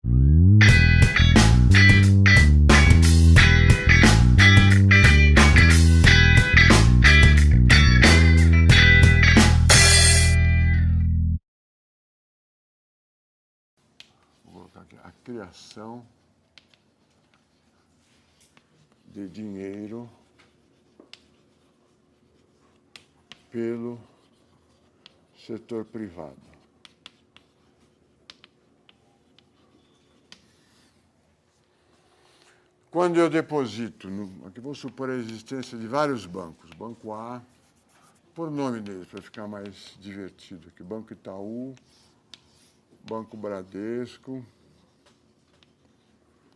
Vou colocar aqui a criação de dinheiro pelo setor privado. Quando eu deposito, aqui vou supor a existência de vários bancos. Banco A, por nome deles, para ficar mais divertido aqui. Banco Itaú, Banco Bradesco,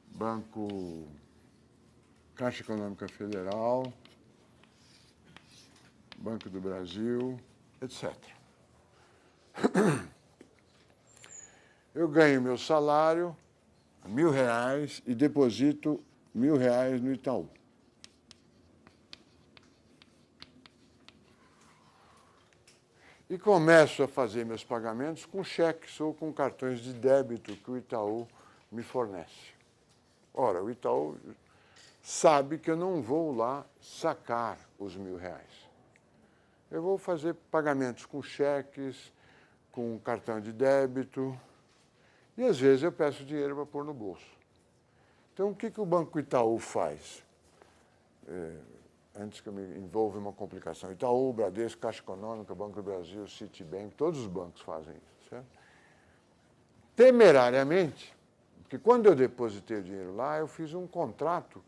Banco Caixa Econômica Federal, Banco do Brasil, etc. Eu ganho meu salário, R$1.000, e deposito R$1.000 no Itaú. E começo a fazer meus pagamentos com cheques ou com cartões de débito que o Itaú me fornece. Ora, o Itaú sabe que eu não vou lá sacar os R$1.000. Eu vou fazer pagamentos com cheques, com cartão de débito, e às vezes eu peço dinheiro para pôr no bolso. Então, o que o Banco Itaú faz? Antes que eu me envolva em uma complicação. Itaú, Bradesco, Caixa Econômica, Banco do Brasil, Citibank, todos os bancos fazem isso, certo? Temerariamente, porque quando eu depositei o dinheiro lá, eu fiz um contrato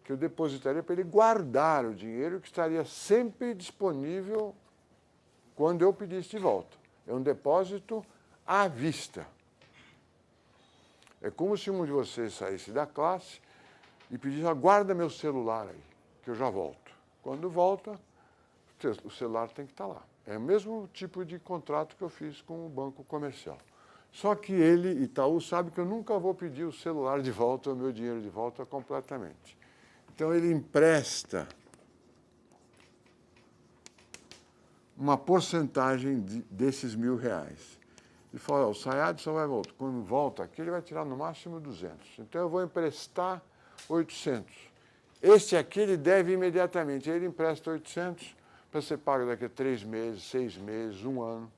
que eu depositaria para ele guardar o dinheiro que estaria sempre disponível quando eu pedisse de volta. É um depósito à vista. É como se um de vocês saísse da classe e pedisse, guarda meu celular aí, que eu já volto. Quando volta, o celular tem que estar lá. É o mesmo tipo de contrato que eu fiz com o banco comercial. Só que ele, Itaú, sabe que eu nunca vou pedir o celular de volta, o meu dinheiro de volta completamente. Então, ele empresta uma porcentagem desses R$1.000. Ele fala, o Sayad só vai voltar. Quando volta aqui, ele vai tirar no máximo 200. Então, eu vou emprestar 800. Este aqui, ele deve imediatamente. Ele empresta 800 para ser pago daqui a 3 meses, 6 meses, 1 ano.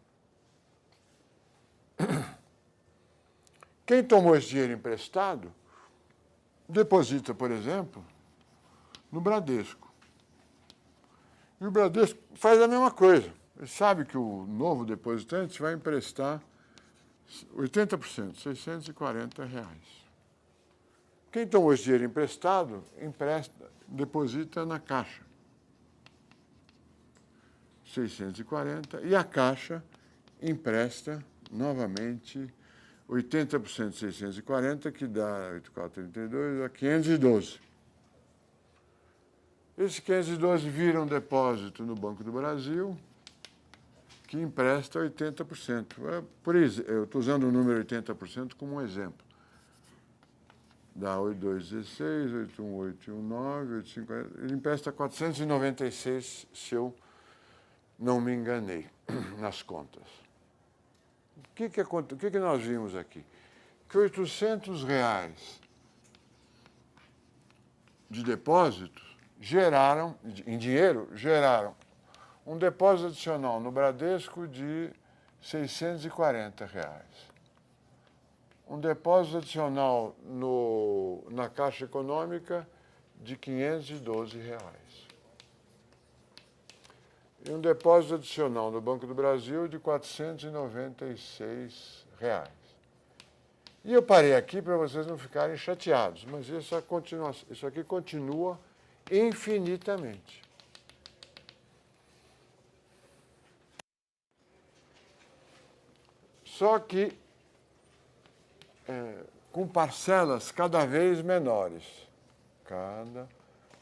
Quem tomou esse dinheiro emprestado, deposita, por exemplo, no Bradesco. E o Bradesco faz a mesma coisa. Ele sabe que o novo depositante vai emprestar 80%, R$640. Quem tomou esse dinheiro emprestado, deposita na Caixa. 640, e a Caixa empresta novamente 80% de 640, que dá 8.432, a 512. Esse 512 vira um depósito no Banco do Brasil, que empresta 80%. Eu estou usando o número 80% como um exemplo. Dá 8.216, 8.1819, 8.50. Ele empresta 496, se eu não me enganei nas contas. O que nós vimos aqui? Que R$800 de depósitos geraram, em dinheiro, geraram um depósito adicional no Bradesco de R$640. Um depósito adicional na Caixa Econômica de R$512. E um depósito adicional no Banco do Brasil de R$496. E eu parei aqui para vocês não ficarem chateados, mas isso aqui continua infinitamente. Só que com parcelas cada vez menores. Cada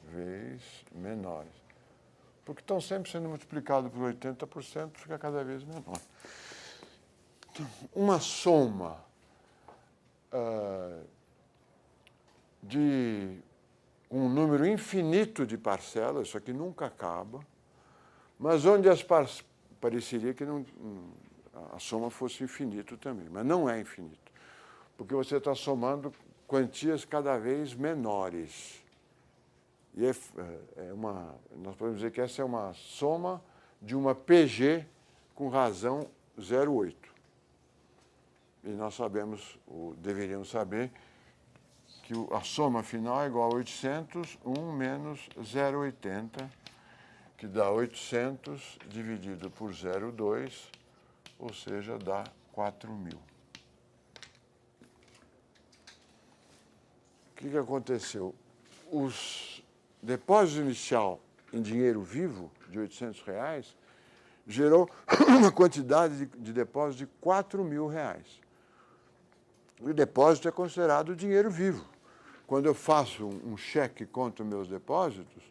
vez menores. Porque estão sempre sendo multiplicados por 80%, fica cada vez menor. Então, uma soma de um número infinito de parcelas, isso aqui nunca acaba, mas onde pareceria que a soma fosse infinito também, mas não é infinito. porque você está somando quantias cada vez menores. E nós podemos dizer que essa é uma soma de uma PG com razão 0,8. E nós sabemos, ou deveríamos saber, que a soma final é igual a 800, 1 menos 0,80, que dá 800 dividido por 0,2, ou seja, dá 4.000. O que aconteceu? Os depósitos inicial em dinheiro vivo, de R$800, gerou uma quantidade de depósito de R$4.000. O depósito é considerado dinheiro vivo. Quando eu faço um cheque contra meus depósitos,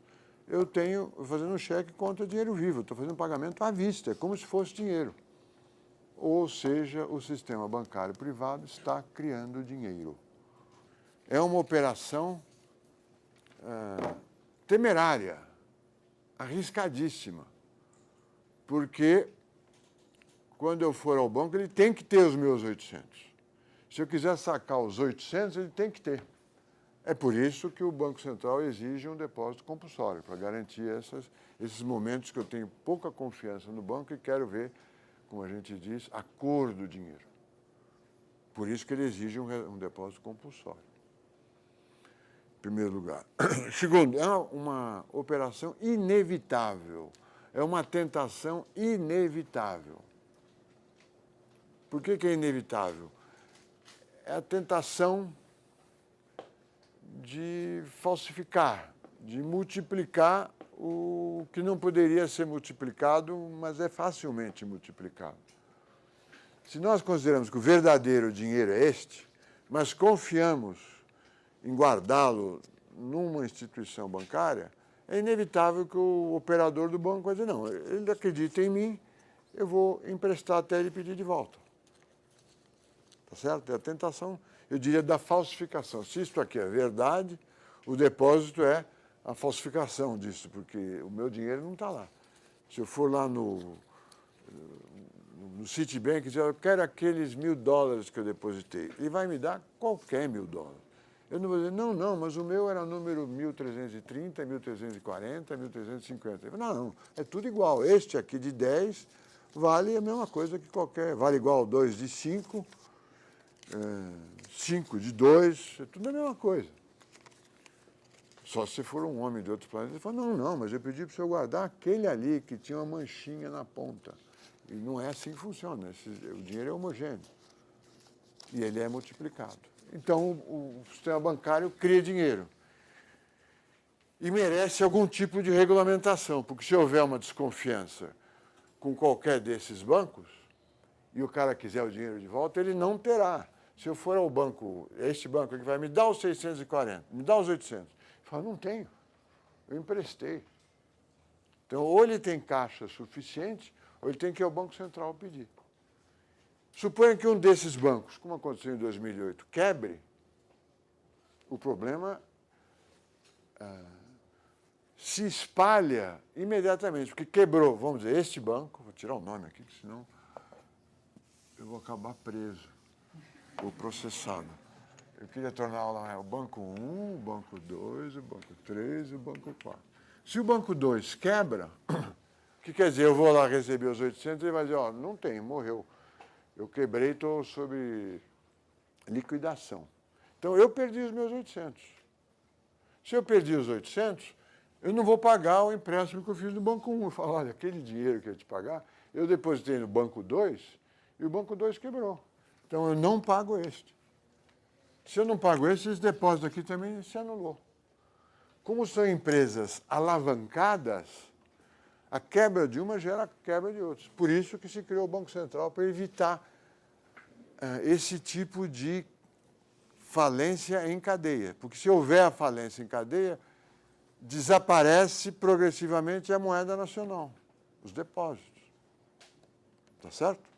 eu estou fazendo um cheque contra dinheiro vivo, estou fazendo um pagamento à vista, é como se fosse dinheiro. Ou seja, o sistema bancário privado está criando dinheiro. É uma operação temerária, arriscadíssima, porque quando eu for ao banco, ele tem que ter os meus 800. Se eu quiser sacar os 800, ele tem que ter. É por isso que o Banco Central exige um depósito compulsório, para garantir esses momentos que eu tenho pouca confiança no banco e quero ver, como a gente diz, a cor do dinheiro. Por isso que ele exige um depósito compulsório. Em primeiro lugar. Segundo, é uma operação inevitável. É uma tentação inevitável. Por que é inevitável? É a tentação de falsificar, de multiplicar o que não poderia ser multiplicado, mas é facilmente multiplicado. Se nós consideramos que o verdadeiro dinheiro é este, mas confiamos em guardá-lo numa instituição bancária, é inevitável que o operador do banco vai dizer, não, ele acredita em mim, eu vou emprestar até ele pedir de volta. Tá certo? É a tentação, eu diria, da falsificação. Se isto aqui é verdade, o depósito é a falsificação disso, porque o meu dinheiro não está lá. Se eu for lá no Citibank e dizer, eu quero aqueles $1.000 que eu depositei, ele vai me dar qualquer $1.000. Eu não vou dizer, não, mas o meu era número 1330, 1340, 1350. Não, é tudo igual. Este aqui de 10 vale a mesma coisa que qualquer, vale igual 2 de 5, 5 de 2, é tudo a mesma coisa. Só se for um homem de outro planeta, ele fala, não, mas eu pedi para o senhor guardar aquele ali que tinha uma manchinha na ponta. E não é assim que funciona, o dinheiro é homogêneo. E ele é multiplicado. Então, o sistema bancário cria dinheiro. E merece algum tipo de regulamentação, porque se houver uma desconfiança com qualquer desses bancos, e o cara quiser o dinheiro de volta, ele não terá. Se eu for ao banco, este banco aqui vai me dar os 640, me dá os 800. Eu falo, não tenho, eu emprestei. Então, ou ele tem caixa suficiente, ou ele tem que ir ao Banco Central pedir. Suponha que um desses bancos, como aconteceu em 2008, quebre, o problema se espalha imediatamente, porque quebrou, vamos dizer, este banco, vou tirar o nome aqui, senão eu vou acabar preso ou processado. Eu queria tornar lá o banco 1, o banco 2, o banco 3 e o banco 4. Se o banco 2 quebra, o que quer dizer? Eu vou lá receber os 800 e ele vai dizer, ó, não tem, morreu. Eu quebrei, estou sob liquidação. Então, eu perdi os meus 800. Se eu perdi os 800, eu não vou pagar o empréstimo que eu fiz no Banco 1. Eu falo, olha, aquele dinheiro que eu ia te pagar, eu depositei no Banco 2 e o Banco 2 quebrou. Então, eu não pago este. Se eu não pago esse depósito aqui também se anulou. Como são empresas alavancadas, a quebra de uma gera a quebra de outras. Por isso que se criou o Banco Central, para evitar esse tipo de falência em cadeia. Porque se houver a falência em cadeia, desaparece progressivamente a moeda nacional, os depósitos. Tá certo?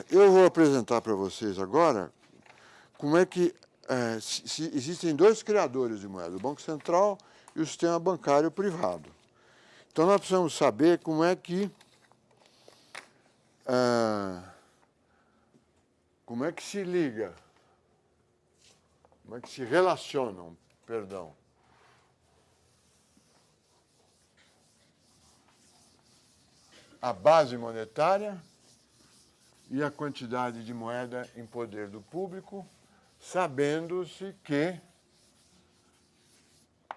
Eu vou apresentar para vocês agora como é que existem dois criadores de moeda, o Banco Central e o sistema bancário privado. Então, nós precisamos saber como é que como é que se liga? Como é que se relacionam, perdão, a base monetária e a quantidade de moeda em poder do público, sabendo-se que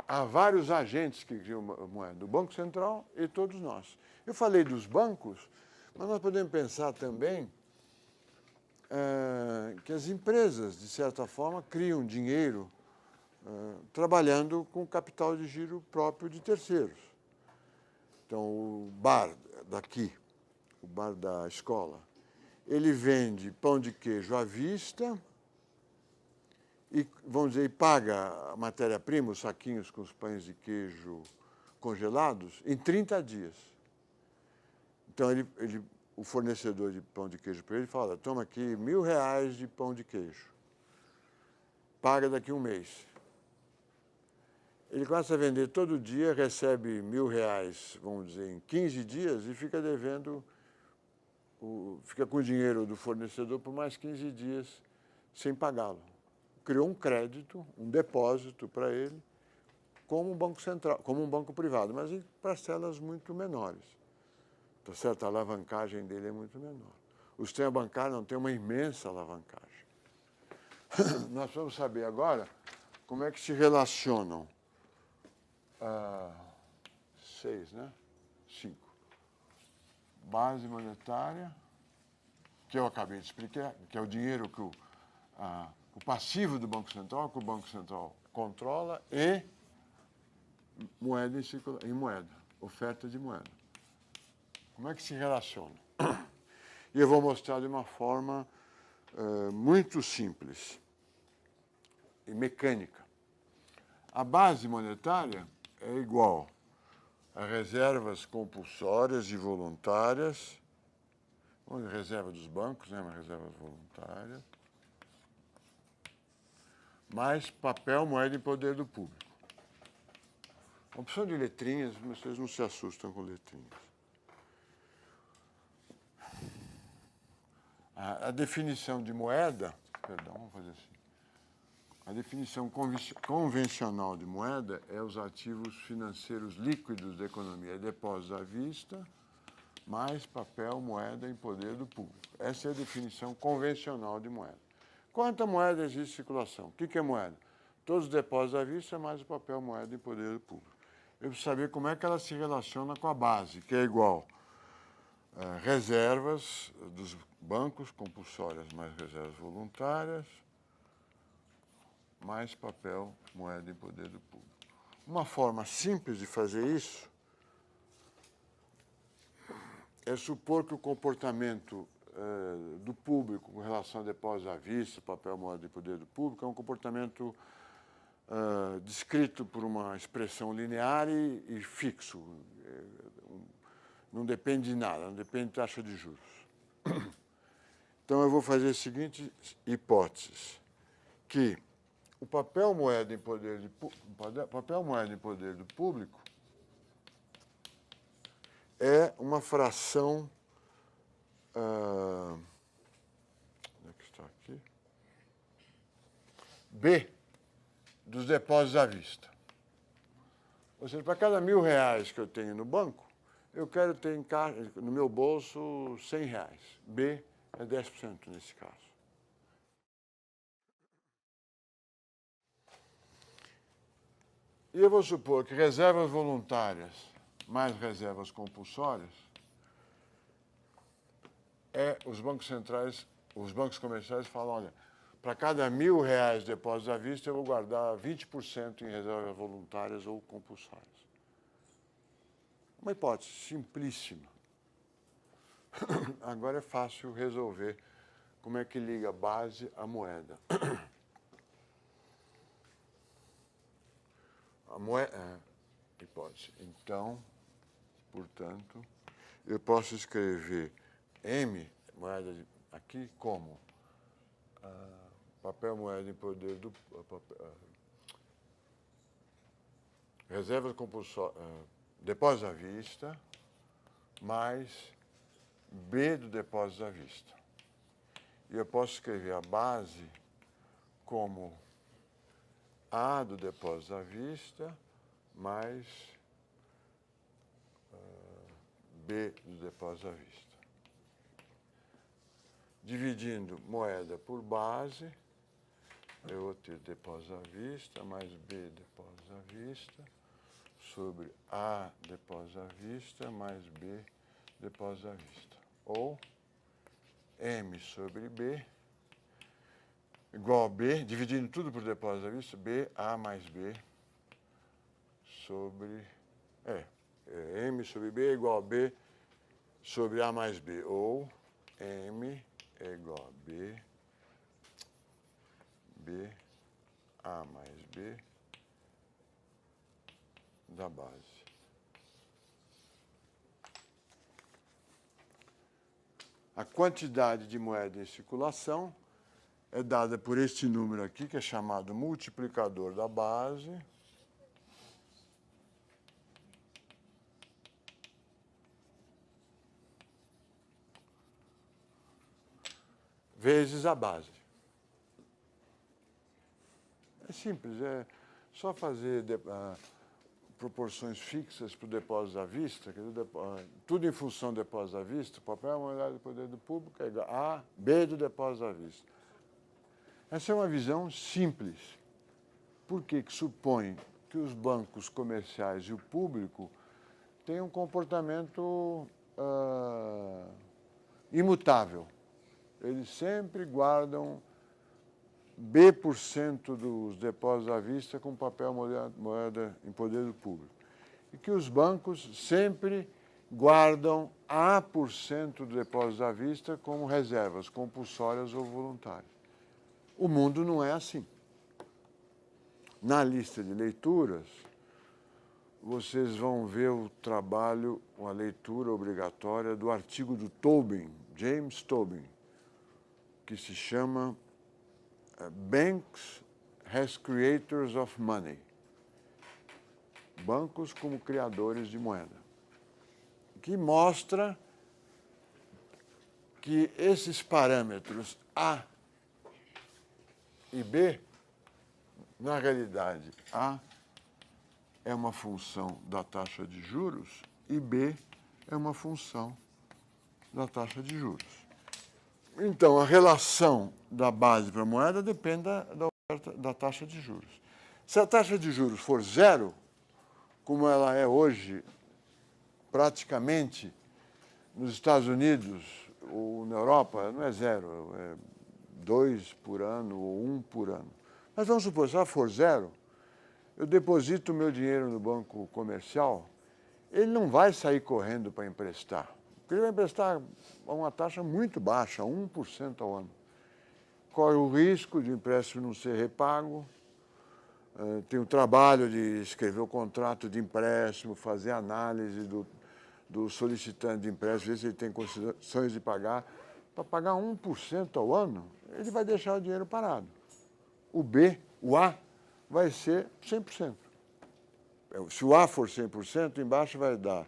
há vários agentes que criam moeda, o Banco Central e todos nós. Eu falei dos bancos, mas nós podemos pensar também que as empresas, de certa forma, criam dinheiro trabalhando com capital de giro próprio de terceiros. Então, o bar daqui, o bar da escola, ele vende pão de queijo à vista e, vamos dizer, paga a matéria-prima, os saquinhos com os pães de queijo congelados, em 30 dias. Então, o fornecedor de pão de queijo para ele fala, toma aqui R$1.000 de pão de queijo, paga daqui a um mês. Ele começa a vender todo dia, recebe R$1.000, vamos dizer, em 15 dias e fica devendo, fica com o dinheiro do fornecedor por mais 15 dias sem pagá-lo. Criou um crédito, um depósito para ele, como um banco central, como um banco privado, mas em parcelas muito menores. Tá certo? A alavancagem dele é muito menor. O sistema bancário não tem uma imensa alavancagem. Nós vamos saber agora como é que se relacionam 6, né? 5. Base monetária, que eu acabei de explicar, que é o dinheiro que o passivo do Banco Central, que o Banco Central controla, e moeda em moeda, oferta de moeda. Como é que se relaciona? E eu vou mostrar de uma forma muito simples e mecânica. A base monetária é igual a reservas compulsórias e voluntárias, reserva dos bancos, né, uma reserva voluntária, mais papel, moeda em poder do público. Uma opção de letrinhas, vocês não se assustam com letrinhas. A definição de moeda, perdão, vamos fazer assim. A definição convencional de moeda é os ativos financeiros líquidos da economia, depósitos à vista, mais papel, moeda em poder do público. Essa é a definição convencional de moeda. Quanta moeda existe em circulação? O que é moeda? Todos os depósitos à vista, mais o papel, moeda em poder do público. Eu preciso saber como é que ela se relaciona com a base, que é igual a reservas dos bancos compulsórias mais reservas voluntárias, mais papel, moeda em poder do público. Uma forma simples de fazer isso é supor que o comportamento do público com relação a depósitos à vista, papel, moeda em poder do público, é um comportamento descrito por uma expressão linear e fixo. Não depende de nada, não depende de taxa de juros. Então, eu vou fazer as seguintes hipóteses, que o papel moeda em poder do público é uma fração onde é que está aqui? B dos depósitos à vista. Ou seja, para cada R$1.000 que eu tenho no banco, eu quero ter no meu bolso R$100. B é 10% nesse caso. E eu vou supor que reservas voluntárias mais reservas compulsórias os bancos centrais, os bancos comerciais falam, olha, para cada R$1.000 de depósitos à vista, eu vou guardar 20% em reservas voluntárias ou compulsórias. Uma hipótese simplíssima. Agora é fácil resolver como é que liga a base à moeda. A moeda, hipótese. Então, portanto, eu posso escrever M, moeda aqui, como papel, moeda em poder do... reservas compulsórias, depósito à vista, mais B do depósito à vista. E eu posso escrever a base como A do depósito à vista mais B do depósito à vista. Dividindo moeda por base, eu vou ter depósito à vista mais B depósito à vista sobre A depósito à vista mais B depósito à vista. Ou M sobre B igual a B, dividindo tudo por depósito à vista, B, A mais B sobre... M sobre B é igual a B sobre A mais B. Ou M é igual a B, B, A mais B da base. A quantidade de moeda em circulação é dada por este número aqui, que é chamado multiplicador da base, vezes a base. É simples, é só fazer proporções fixas para o depósito à vista, quer dizer, tudo em função do depósito à vista, papel, moeda do poder do público é igual a B do depósito à vista. Essa é uma visão simples. Por que supõe que os bancos comerciais e o público têm um comportamento imutável. Eles sempre guardam B% dos depósitos à vista com papel moeda em poder do público. E que os bancos sempre guardam A% do depósito à vista como reservas compulsórias ou voluntárias. O mundo não é assim. Na lista de leituras, vocês vão ver o trabalho, uma leitura obrigatória do artigo do Tobin, James Tobin, que se chama Banks as Creators of Money. Bancos como criadores de moeda. Que mostra que esses parâmetros A e B, na realidade, A é uma função da taxa de juros e B é uma função da taxa de juros. Então, a relação da base para a moeda depende da taxa de juros. Se a taxa de juros for zero, como ela é hoje, praticamente, nos Estados Unidos ou na Europa, não é zero, é 2 por ano ou 1 por ano. Mas vamos supor, se ela for zero, eu deposito o meu dinheiro no banco comercial, ele não vai sair correndo para emprestar. Porque ele vai emprestar a uma taxa muito baixa, 1% ao ano. Corre o risco de o empréstimo não ser repago, tem o trabalho de escrever o contrato de empréstimo, fazer análise do solicitante de empréstimo, ver se ele tem condições de pagar. Para pagar 1% ao ano, ele vai deixar o dinheiro parado. O A, vai ser 100%. Se o A for 100%, embaixo vai dar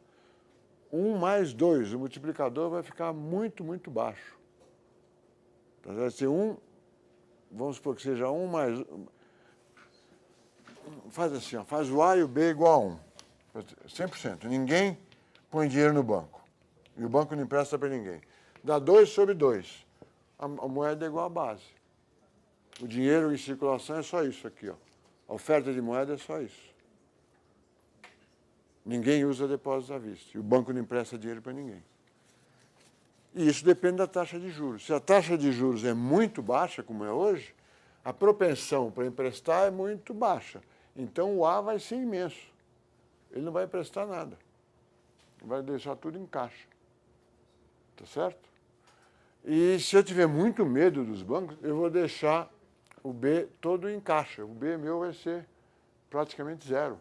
1 mais 2, o multiplicador vai ficar muito, muito baixo. Então, vai ser 1, vamos supor que seja 1 mais... Faz assim, ó, faz o A e o B igual a 1. 100%. Ninguém põe dinheiro no banco. E o banco não empresta para ninguém. Dá 2 sobre 2. A moeda é igual à base. O dinheiro em circulação é só isso aqui, ó. A oferta de moeda é só isso. Ninguém usa depósitos à vista. E o banco não empresta dinheiro para ninguém. E isso depende da taxa de juros. Se a taxa de juros é muito baixa, como é hoje, a propensão para emprestar é muito baixa. Então, o A vai ser imenso. Ele não vai emprestar nada. Vai deixar tudo em caixa. Tá certo? E se eu tiver muito medo dos bancos, eu vou deixar o B todo em caixa. O B meu vai ser praticamente zero.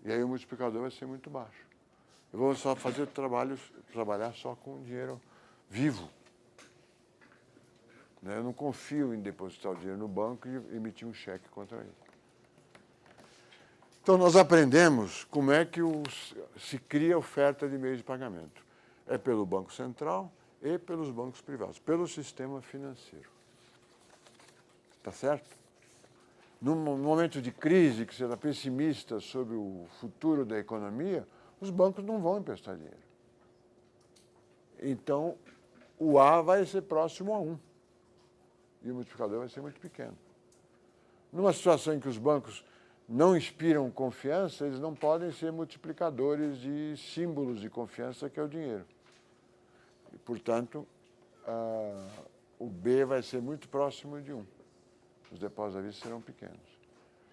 E aí o multiplicador vai ser muito baixo. Eu vou só fazer trabalhar só com dinheiro vivo. Eu não confio em depositar o dinheiro no banco e emitir um cheque contra ele. Então, nós aprendemos como é que se cria oferta de meios de pagamento. É pelo Banco Central e pelos bancos privados, pelo sistema financeiro. Está certo? Num momento de crise, que você está pessimista sobre o futuro da economia, os bancos não vão emprestar dinheiro. Então, o A vai ser próximo a 1. E o multiplicador vai ser muito pequeno. Numa situação em que os bancos não inspiram confiança, eles não podem ser multiplicadores de símbolos de confiança, que é o dinheiro. E, portanto, o B vai ser muito próximo de 1. Os depósitos à vista serão pequenos.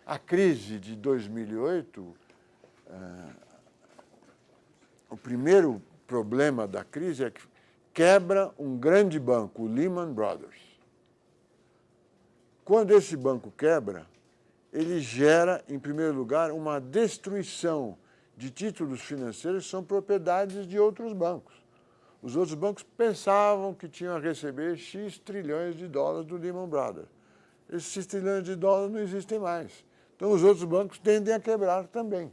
A crise de 2008, o primeiro problema da crise é que quebra um grande banco, o Lehman Brothers. Quando esse banco quebra, ele gera, em primeiro lugar, uma destruição de títulos financeiros que são propriedades de outros bancos. Os outros bancos pensavam que tinham a receber X trilhões de dólares do Lehman Brothers. Esses X trilhões de dólares não existem mais. Então, os outros bancos tendem a quebrar também.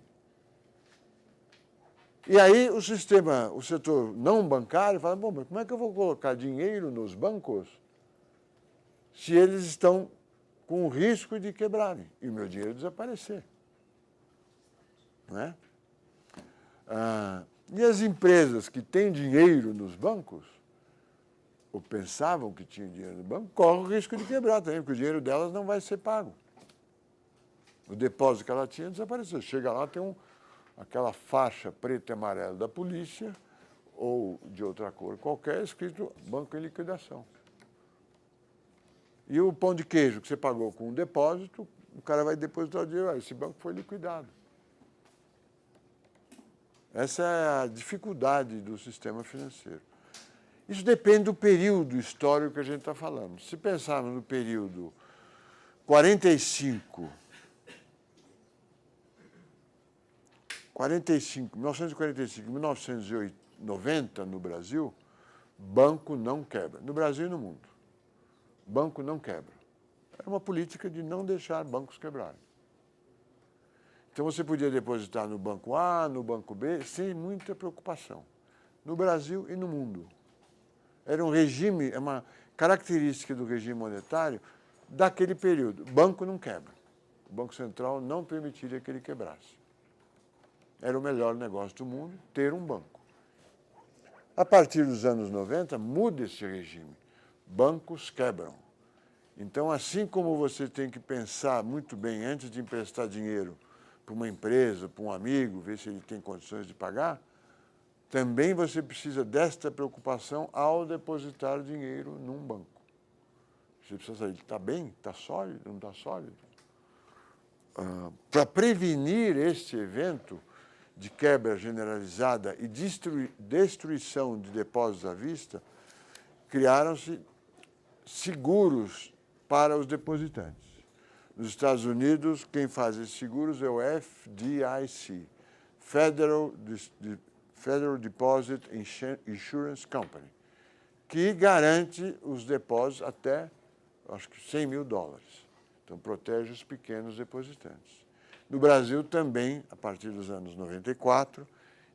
E aí, o setor não bancário fala, bom, mas como é que eu vou colocar dinheiro nos bancos se eles estão com o risco de quebrarem e o meu dinheiro desaparecer? Não é? E as empresas que têm dinheiro nos bancos, ou pensavam que tinham dinheiro no banco, correm o risco de quebrar também, porque o dinheiro delas não vai ser pago. O depósito que ela tinha desapareceu. Chega lá, tem aquela faixa preta e amarela da polícia, ou de outra cor qualquer, escrito banco em liquidação. E o pão de queijo que você pagou com um depósito, o cara vai depositar o dinheiro, esse banco foi liquidado. Essa é a dificuldade do sistema financeiro. Isso depende do período histórico que a gente está falando. Se pensarmos no período 1945, 1990, no Brasil, banco não quebra. No Brasil e no mundo. Banco não quebra. Era uma política de não deixar bancos quebrarem. Então, você podia depositar no banco A, no banco B, sem muita preocupação. No Brasil e no mundo. Era um regime, é uma característica do regime monetário daquele período. Banco não quebra. O Banco Central não permitiria que ele quebrasse. Era o melhor negócio do mundo ter um banco. A partir dos anos 90, muda esse regime. Bancos quebram. Então, assim como você tem que pensar muito bem antes de emprestar dinheiro para uma empresa, para um amigo, ver se ele tem condições de pagar, também você precisa desta preocupação ao depositar dinheiro num banco. Você precisa saber, está bem? Está sólido? Não está sólido? Para prevenir este evento de quebra generalizada e destruição de depósitos à vista, criaram-se seguros para os depositantes. Nos Estados Unidos, quem faz esses seguros é o FDIC, Federal Deposit Insurance Company, que garante os depósitos até, acho que, $100 mil. Então, protege os pequenos depositantes. No Brasil também, a partir dos anos 94,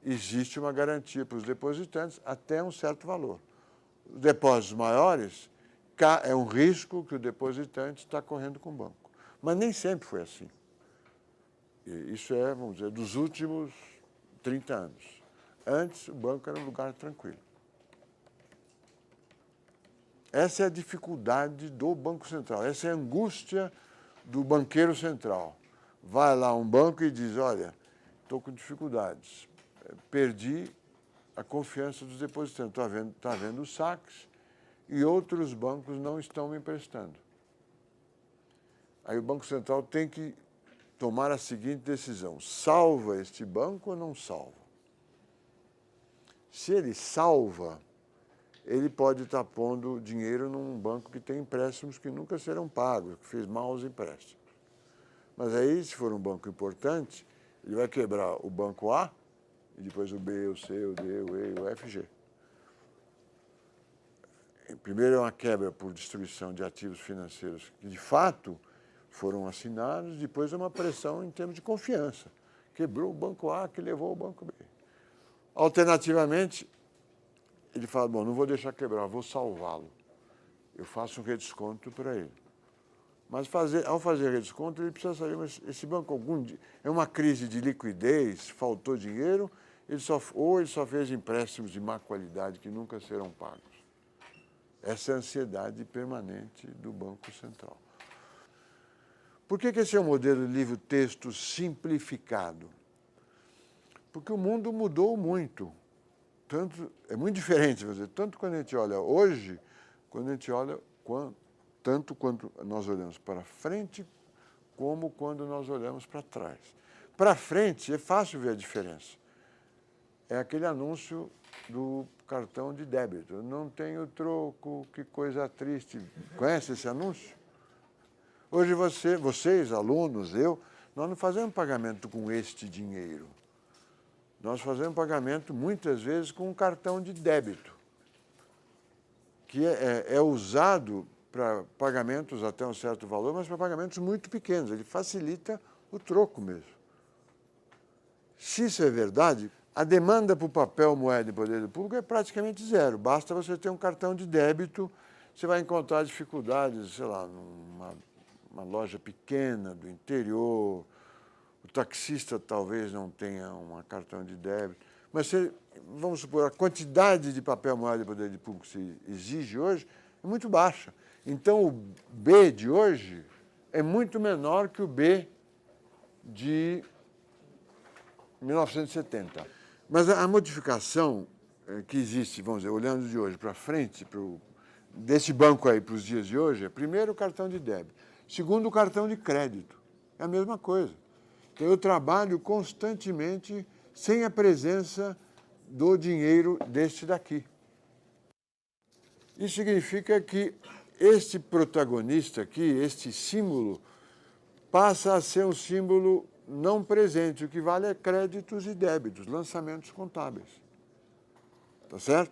existe uma garantia para os depositantes até um certo valor. Os depósitos maiores, é um risco que o depositante está correndo com o banco. Mas nem sempre foi assim. Isso é, vamos dizer, dos últimos 30 anos. Antes, o banco era um lugar tranquilo. Essa é a dificuldade do Banco Central, essa é a angústia do banqueiro central. Vai lá a um banco e diz, olha, estou com dificuldades, perdi a confiança dos depositantes, está havendo saques e outros bancos não estão me emprestando. Aí o Banco Central tem que tomar a seguinte decisão, salva este banco ou não salva? Se ele salva, ele pode estar pondo dinheiro num banco que tem empréstimos que nunca serão pagos, que fez maus empréstimos. Mas aí, se for um banco importante, ele vai quebrar o banco A, e depois o B, o C, o D, o E, o F, G. Primeiro é uma quebra por destruição de ativos financeiros que, de fato, foram assinados, depois é uma pressão em termos de confiança. Quebrou o banco A, que levou o banco B. Alternativamente, ele fala, bom, não vou deixar quebrar, vou salvá-lo. Eu faço um redesconto para ele. Mas ao fazer redesconto, ele precisa saber, mas esse banco algum dia é uma crise de liquidez, faltou dinheiro, ou ele só fez empréstimos de má qualidade que nunca serão pagos. Essa é a ansiedade permanente do Banco Central. Por que esse é um modelo de livro-texto simplificado? Porque o mundo mudou muito. É muito diferente, vou dizer, tanto quando a gente olha hoje, quando a gente olha tanto quando nós olhamos para frente, como quando nós olhamos para trás. Para frente é fácil ver a diferença. É aquele anúncio do cartão de débito. Não tenho troco, que coisa triste. Conhece esse anúncio? Hoje vocês, alunos, nós não fazemos pagamento com este dinheiro. Nós fazemos pagamento, muitas vezes, com um cartão de débito, que é usado para pagamentos até um certo valor, mas para pagamentos muito pequenos. Ele facilita o troco mesmo. Se isso é verdade, a demanda por papel, moeda e poder público é praticamente zero. Basta você ter um cartão de débito, você vai encontrar dificuldades, sei lá, numa loja pequena do interior, o taxista talvez não tenha um cartão de débito, mas vamos supor, a quantidade de papel, moeda e poder público que se exige hoje é muito baixa. Então, o B de hoje é muito menor que o B de 1970. Mas a modificação que existe, vamos dizer, olhando de hoje para frente, desse banco aí para os dias de hoje, é primeiro o cartão de débito, segundo o cartão de crédito. É a mesma coisa. Então, eu trabalho constantemente sem a presença do dinheiro deste daqui. Isso significa que este protagonista aqui, este símbolo, passa a ser um símbolo não presente. O que vale é créditos e débitos, lançamentos contábeis. Tá certo?